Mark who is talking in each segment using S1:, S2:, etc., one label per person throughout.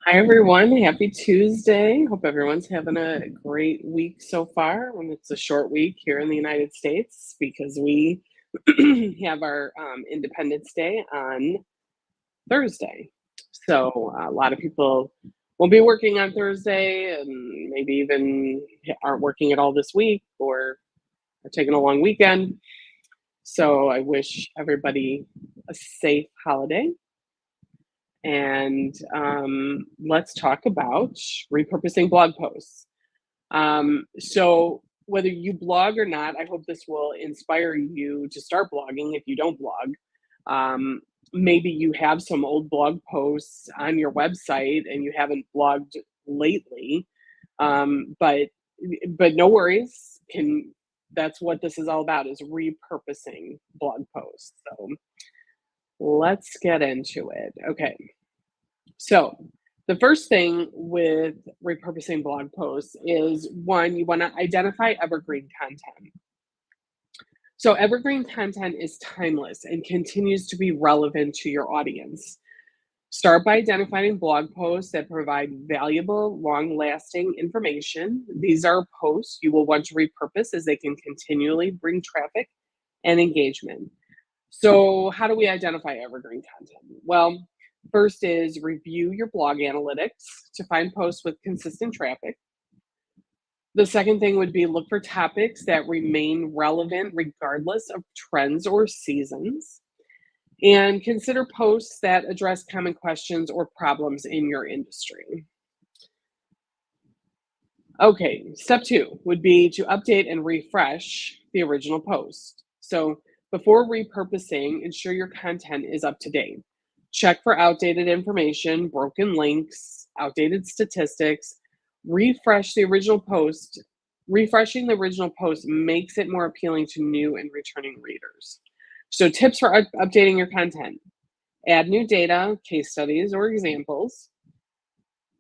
S1: Hi, everyone. Happy Tuesday. Hope everyone's having a great week so far. When it's a short week here in the United States because we have our Independence Day on Thursday. So a lot of people will be working on Thursday and maybe even aren't working at all this week or are taking a long weekend. So I wish everybody a safe holiday. And let's talk about repurposing blog posts. So, whether you blog or not, I hope this will inspire you to start blogging if you don't blog. Um, Maybe you have some old blog posts on your website and you haven't blogged lately, but no worries. Can That's what this is all about, is repurposing blog posts. So let's get into it. Okay. So, the first thing with repurposing blog posts is, one, you want to identify evergreen content. So, evergreen content is timeless and continues to be relevant to your audience. Start by identifying blog posts that provide valuable, long lasting information. These are posts you will want to repurpose as they can continually bring traffic and engagement. So, how do we identify evergreen content? Well, first is review your blog analytics to find posts with consistent traffic. The second thing would be look for topics that remain relevant regardless of trends or seasons. And consider posts that address common questions or problems in your industry. Okay, step two would be to update and refresh the original post. So before repurposing, ensure your content is up to date. Check for outdated information, broken links, outdated statistics. Refresh the original post. Refreshing the original post makes it more appealing to new and returning readers. So, tips for updating your content: add new data, case studies, or examples.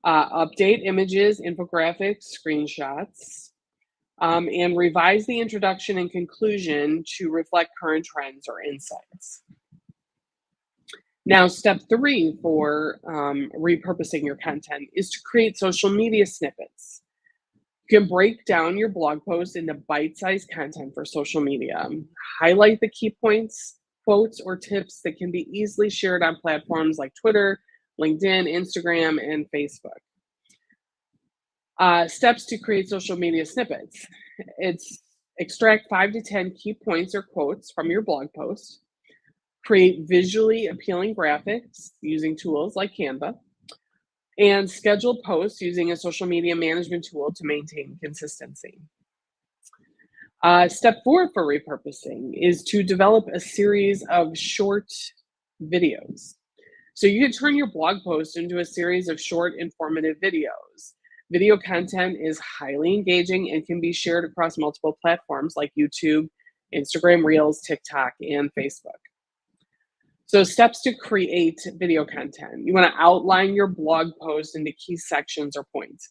S1: Update images, infographics, screenshots, and revise the introduction and conclusion to reflect current trends or insights. Now, step three for repurposing your content is to create social media snippets. You can break down your blog post into bite sized content for social media. Highlight the key points, quotes, or tips that can be easily shared on platforms like Twitter, LinkedIn, Instagram, and Facebook. Steps to create social media snippets. It's extract 5 to 10 key points or quotes from your blog post. Create visually appealing graphics using tools like Canva. And schedule posts using a social media management tool to maintain consistency. Step four for repurposing is to develop a series of short videos. So you can turn your blog post into a series of short, informative videos. Video content is highly engaging and can be shared across multiple platforms like YouTube, Instagram Reels, TikTok, and Facebook. So, steps to create video content: you want to outline your blog post into key sections or points.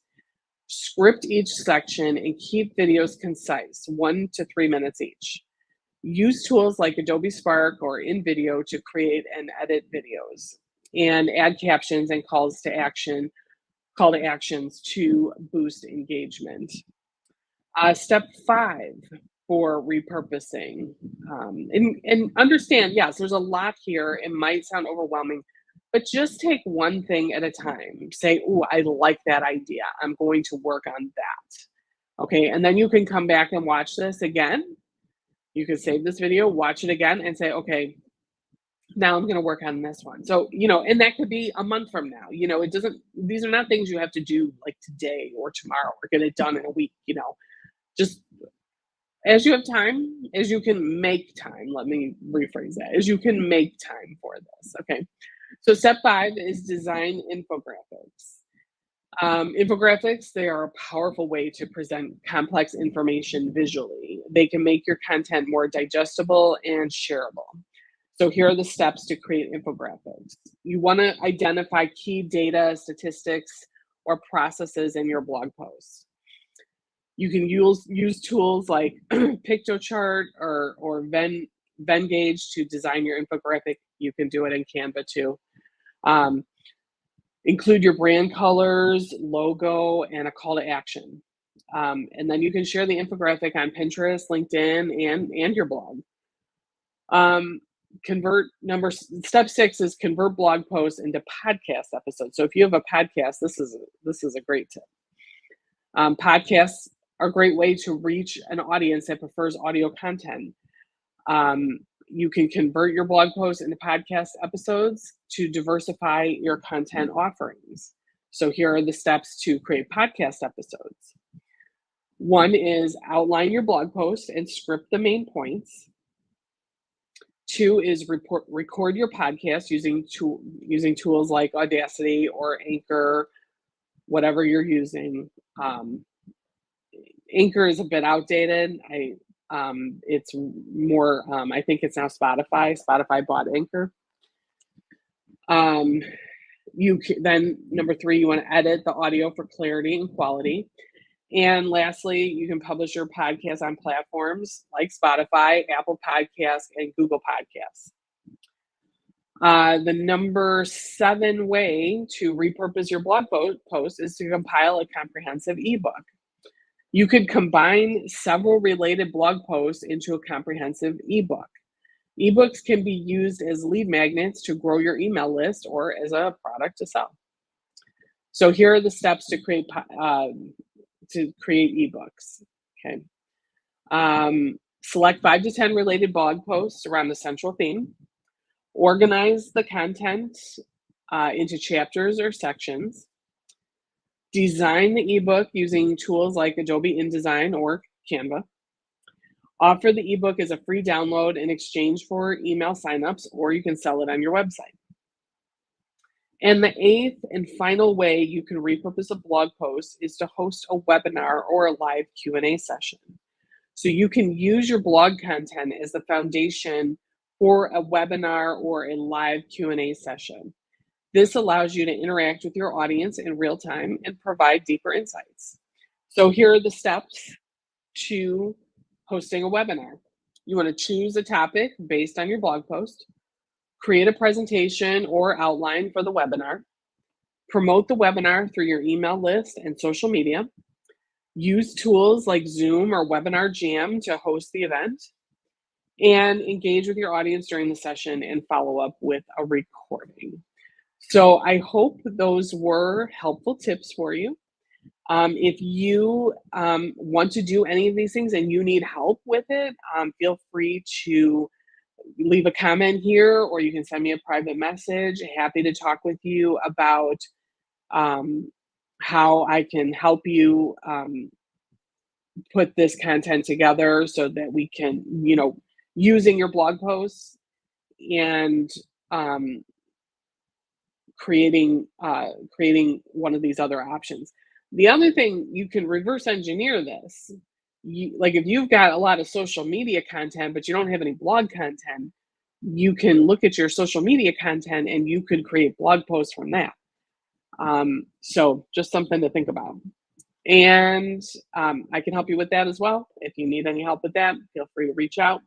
S1: Script each section and keep videos concise, 1 to 3 minutes each. Use tools like Adobe Spark or InVideo to create and edit videos, and add captions and call to actions to boost engagement. Step five for repurposing. And understand, yes, there's a lot here. It might sound overwhelming, but just take one thing at a time. Say, "Oh, I like that idea. I'm going to work on that." Okay. And then you can come back and watch this again. You can save this video, watch it again, and say, "Okay, now I'm going to work on this one." So, and that could be a month from now. It doesn't, these are not things you have to do like today or tomorrow or get it done in a week. Just as you have time, as you can make time, let me rephrase that, as you can make time for this. Okay. So, step five is design infographics. Infographics, they are a powerful way to present complex information visually. They can make your content more digestible and shareable. So here are the steps to create infographics. You want to identify key data, statistics, or processes in your blog post. You can use tools like Pictochart or Venngage to design your infographic. You can do it in Canva too. Um, Include your brand colors, logo, and a call to action. And then you can share the infographic on Pinterest, LinkedIn, and your blog. Um, Step 6 is convert blog posts into podcast episodes. So if you have a podcast, this is a great tip. Podcasts are a great way to reach an audience that prefers audio content. You can convert your blog posts into podcast episodes to diversify your content offerings. So here are the steps to create podcast episodes. One is outline your blog post and script the main points. 2 is record your podcast using tools like Audacity or Anchor, whatever you're using. Anchor is a bit outdated. It's more. I think it's now Spotify. Spotify bought Anchor. Then number 3, you want to edit the audio for clarity and quality. And lastly, you can publish your podcast on platforms like Spotify, Apple Podcasts, and Google Podcasts. The number 7 way to repurpose your blog post is to compile a comprehensive ebook. You could combine several related blog posts into a comprehensive ebook. Ebooks can be used as lead magnets to grow your email list or as a product to sell. So here are the steps to create ebooks. Okay. Select 5 to 10 related blog posts around the central theme. Organize the content into chapters or sections. Design the ebook using tools like Adobe InDesign or Canva. Offer the ebook as a free download in exchange for email signups, or you can sell it on your website. And the 8th and final way you can repurpose a blog post is to host a webinar or a live Q&A session. So you can use your blog content as the foundation for a webinar or a live Q&A session. This allows you to interact with your audience in real time and provide deeper insights. So here are the steps to hosting a webinar. You want to choose a topic based on your blog post, create a presentation or outline for the webinar, promote the webinar through your email list and social media, use tools like Zoom or Webinar Jam to host the event, and engage with your audience during the session and follow up with a recording. So I hope those were helpful tips for you. If you want to do any of these things and you need help with it, feel free to leave a comment here, or you can send me a private message. Happy to talk with you about how I can help you put this content together so that we can, using your blog posts and creating one of these other options. The other thing, you can reverse engineer this. Like if you've got a lot of social media content, but you don't have any blog content, you can look at your social media content and you could create blog posts from that. So just something to think about. And I can help you with that as well. If you need any help with that, feel free to reach out.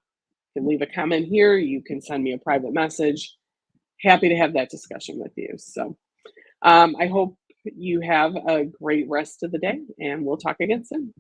S1: You can leave a comment here. You can send me a private message. Happy to have that discussion with you. So I hope you have a great rest of the day, and we'll talk again soon.